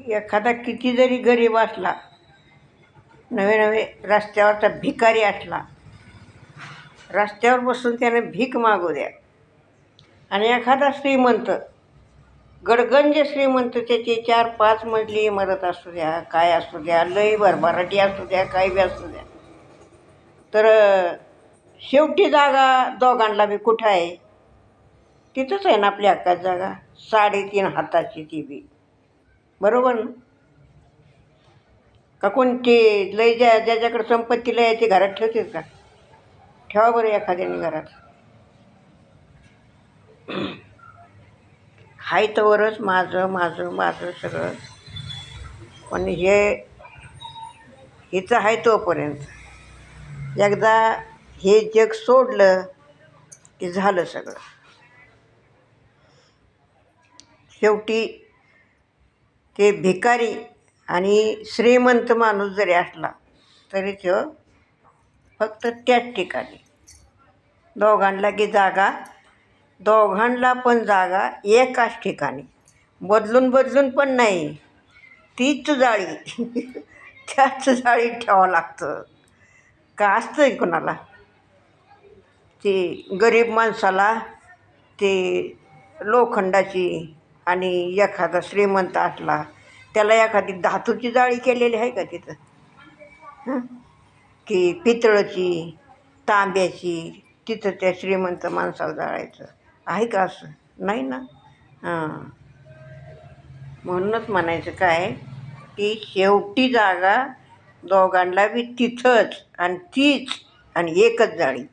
एखादा किती जरी गरीब असला, नवे नवे रस्त्यावरचा भिकारी असला, रस्त्यावर बसून त्याने भीक मागू द्या, आणि एखादा श्रीमंत, गडगंज श्रीमंत, त्याची 4-5 मजली इमारत असू द्या, काय असू द्या, लई भरभराटी असू द्या, काय बी असू द्या, तर शेवटी जागा दोघांना बी कुठं आहे? तिथंच आहे ना आपल्या हक्कात जागा, 3.5 हाताची ती बी. बरोबर ना? का कोणती लय ज्याच्याकडे संपत्ती लय आहे ते घरात ठेवतील का? ठेवा बरं एखाद्याने घरात. हाय तवरच माझं माझं माझं सगळं. पण हिचं आहे तोपर्यंत. एकदा हे जग सोडलं की झालं सगळं. शेवटी ते भिकारी आणि श्रीमंत माणूस जरी असला तरी तो फक्त त्याच ठिकाणी. दोघांना की जागा, दोघांना पण जागा एकाच ठिकाणी, बदलून बदलून पण नाही. तीच जाळी त्याच जाळीत ठेवावं लागतं. का असतंय कोणाला? ती गरीब माणसाला ते लोखंडाची, आणि एखादा श्रीमंत असला त्याला एखादी धातूची जाळी केलेली आहे का तिथं? हं? की पितळाची, तांब्याची, तिथं त्या श्रीमंत माणसाला जाळायचं आहे का? असं नाही ना. हां, म्हणूनच म्हणायचं काय की शेवटी जागा दोघांना बी तिथंच, आणि तीच आणि एकच जाळी.